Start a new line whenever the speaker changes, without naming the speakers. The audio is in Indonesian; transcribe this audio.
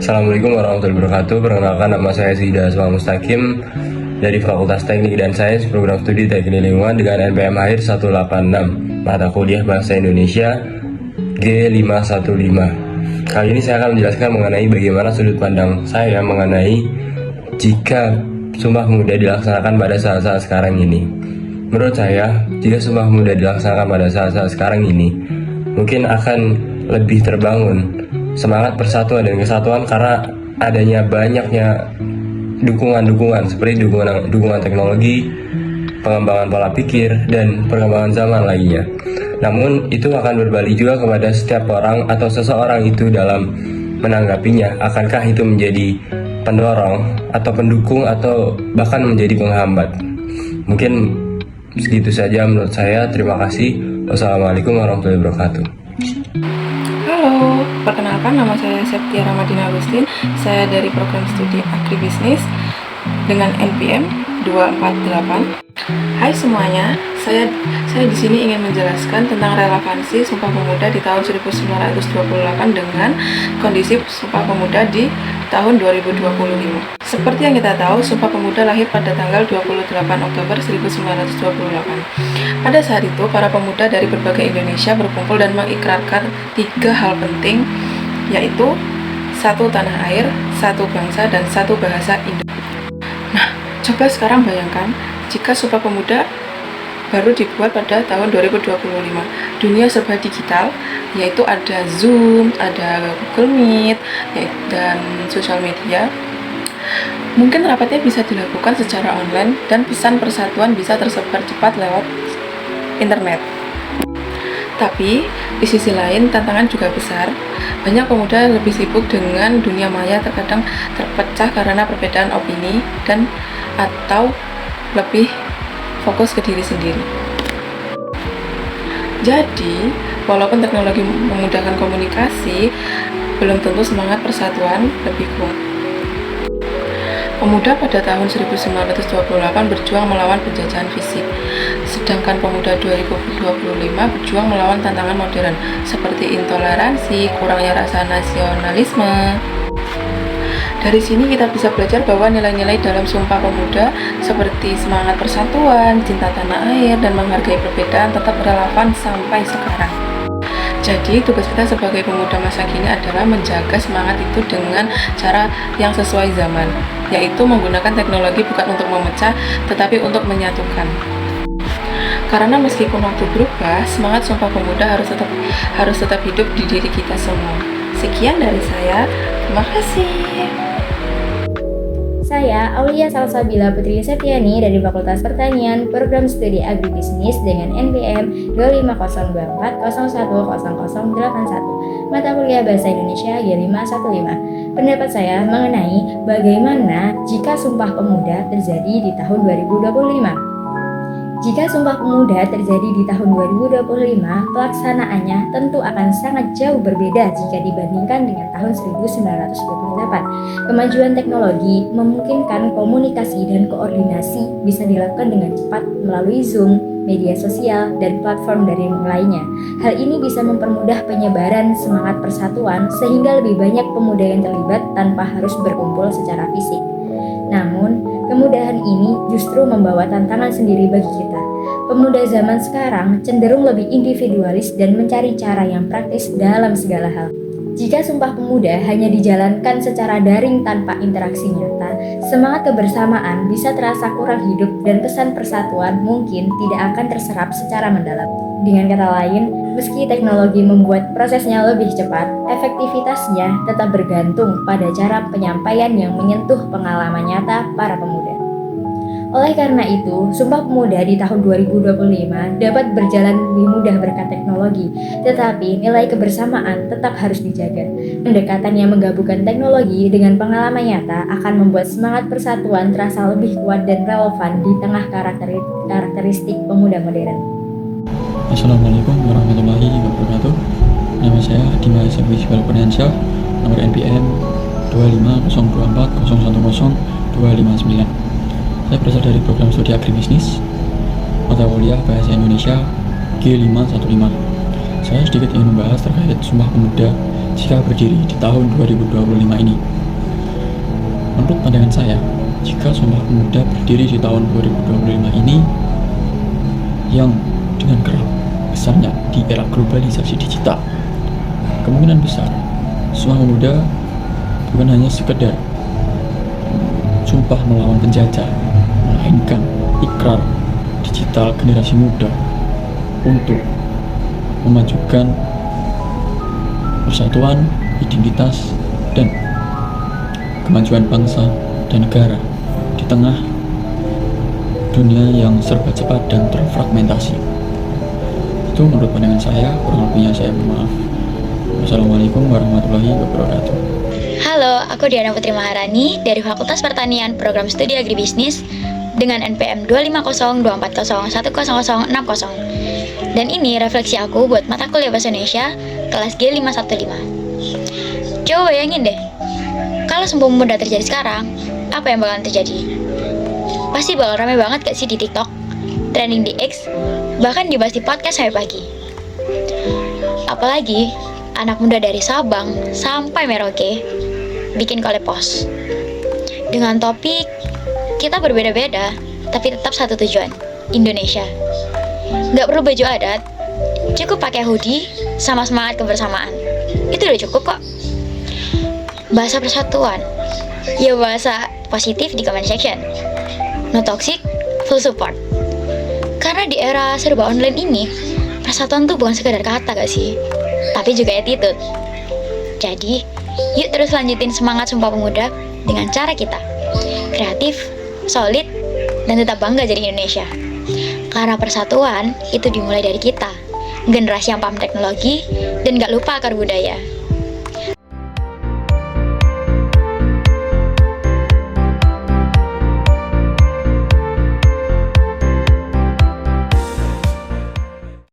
Assalamualaikum warahmatullahi wabarakatuh. Perkenalkan, nama saya Zida Asma Mustaqim dari Fakultas Teknik dan Sains Program Studi Teknik Lingkungan dengan NPM akhir 186, mata kuliah Bahasa Indonesia G515. Kali ini saya akan menjelaskan mengenai bagaimana sudut pandang saya mengenai jika Sumpah Pemuda dilaksanakan pada saat-saat sekarang ini. Menurut saya, jika Sumpah Pemuda dilaksanakan pada saat-saat sekarang ini, mungkin akan lebih terbangun semangat persatuan dan kesatuan karena adanya banyaknya dukungan-dukungan seperti dukungan teknologi, pengembangan pola pikir, dan perkembangan zaman lainnya. Namun itu akan berbalik juga kepada setiap orang atau seseorang itu dalam menanggapinya. Akankah itu menjadi pendorong atau pendukung atau bahkan menjadi penghambat? Mungkin segitu saja menurut saya. Terima kasih. Wassalamualaikum warahmatullahi wabarakatuh.
Halo, perkenalkan nama saya Septia Ramadina Agustin. Saya dari program studi Agribisnis dengan NPM 248. Hai semuanya, saya di sini ingin menjelaskan tentang relevansi Sumpah Pemuda di tahun 1928 dengan kondisi Sumpah Pemuda di tahun 2025. Seperti yang kita tahu, Sumpah Pemuda lahir pada tanggal 28 Oktober 1928. Pada saat itu, para pemuda dari berbagai Indonesia berkumpul dan mengikrarkan 3 hal penting, yaitu 1 tanah air, 1 bangsa, dan 1 bahasa Indonesia. Nah, coba sekarang bayangkan jika Sumpah Pemuda baru dibuat pada tahun 2025. Dunia serba digital, yaitu ada Zoom, ada Google Meet, dan sosial media. Mungkin rapatnya bisa dilakukan secara online dan pesan persatuan bisa tersebar cepat lewat internet. Tapi, di sisi lain, tantangan juga besar. Banyak pemuda lebih sibuk dengan dunia maya, terkadang terpecah karena perbedaan opini dan atau lebih fokus ke diri sendiri. Jadi, walaupun teknologi memudahkan komunikasi, belum tentu semangat persatuan lebih kuat. Pemuda pada tahun 1928 berjuang melawan penjajahan fisik, sedangkan pemuda 2025 berjuang melawan tantangan modern seperti intoleransi, kurangnya rasa nasionalisme. Dari sini kita bisa belajar bahwa nilai-nilai dalam Sumpah Pemuda seperti semangat persatuan, cinta tanah air, dan menghargai perbedaan tetap relevan sampai sekarang. Jadi, tugas kita sebagai pemuda masa kini adalah menjaga semangat itu dengan cara yang sesuai zaman, yaitu menggunakan teknologi bukan untuk memecah, tetapi untuk menyatukan. Karena meskipun waktu berubah, semangat Sumpah Pemuda harus tetap hidup di diri kita semua. Sekian dari saya, terima kasih.
Saya Aulia Salsabila Putri Septiani dari Fakultas Pertanian Program Studi Agribisnis dengan NPM 25024010081 mata kuliah Bahasa Indonesia G515. Pendapat saya mengenai bagaimana jika Sumpah Pemuda terjadi di tahun 2025. Jika Sumpah Pemuda terjadi di tahun 2025, pelaksanaannya tentu akan sangat jauh berbeda jika dibandingkan dengan tahun 1928. Kemajuan teknologi memungkinkan komunikasi dan koordinasi bisa dilakukan dengan cepat melalui Zoom, media sosial, dan platform daring lainnya. Hal ini bisa mempermudah penyebaran semangat persatuan sehingga lebih banyak pemuda yang terlibat tanpa harus berkumpul secara fisik. Namun, kemudahan ini justru membawa tantangan sendiri bagi kita. Pemuda zaman sekarang cenderung lebih individualis dan mencari cara yang praktis dalam segala hal. Jika Sumpah Pemuda hanya dijalankan secara daring tanpa interaksi nyata, semangat kebersamaan bisa terasa kurang hidup dan pesan persatuan mungkin tidak akan terserap secara mendalam. Dengan kata lain, meski teknologi membuat prosesnya lebih cepat, efektivitasnya tetap bergantung pada cara penyampaian yang menyentuh pengalaman nyata para pemuda. Oleh karena itu, Sumpah Pemuda di tahun 2025 dapat berjalan lebih mudah berkat teknologi, tetapi nilai kebersamaan tetap harus dijaga. Pendekatan yang menggabungkan teknologi dengan pengalaman nyata akan membuat semangat persatuan terasa lebih kuat dan relevan di tengah karakteristik pemuda modern.
Assalamualaikum warahmatullahi wabarakatuh. Nama saya Dimas Visual Financial, nomor NPM 25024010259. Saya berasal dari program studi Agribisnis, mata kuliah Bahasa Indonesia G515. Saya sedikit ingin membahas terkait Sumpah Pemuda jika berdiri di tahun 2025 ini. Menurut pandangan saya, jika Sumpah Pemuda berdiri di tahun 2025 ini yang dengan kerap besarnya di era globalisasi digital, kemungkinan besar Sumpah Pemuda bukan hanya sekedar sumpah melawan penjajah, melainkan ikrar digital generasi muda untuk memajukan persatuan, identitas, dan kemajuan bangsa dan negara di tengah dunia yang serba cepat dan terfragmentasi. Itu menurut pandangan saya, kurang lebihnya saya mohon maaf. Wassalamualaikum warahmatullahi wabarakatuh.
Halo, aku Diana Putri Maharani dari Fakultas Pertanian Program Studi Agribisnis dengan NPM 25024010060. Dan ini refleksi aku buat mata kuliah Bahasa Indonesia kelas G515. Coba bayangin deh, kalau Sumpah Pemuda terjadi sekarang, apa yang bakalan terjadi? Pasti bakal rame banget gak sih di TikTok, trending di X, bahkan dibahas di podcast sampai pagi. Apalagi anak muda dari Sabang sampai Merauke bikin collab post dengan topik kita berbeda-beda tapi tetap satu tujuan, Indonesia. Gak perlu baju adat, cukup pakai hoodie sama semangat kebersamaan. Itu udah cukup kok. Bahasa persatuan, ya bahasa positif di comment section. No toxic, full support. Karena di era serba online ini, persatuan tuh bukan sekedar kata gak sih, tapi juga attitude. Jadi, yuk terus lanjutin semangat Sumpah Pemuda dengan cara kita, kreatif, solid, dan tetap bangga jadi Indonesia. Karena persatuan itu dimulai dari kita, generasi yang paham teknologi dan gak lupa akar budaya.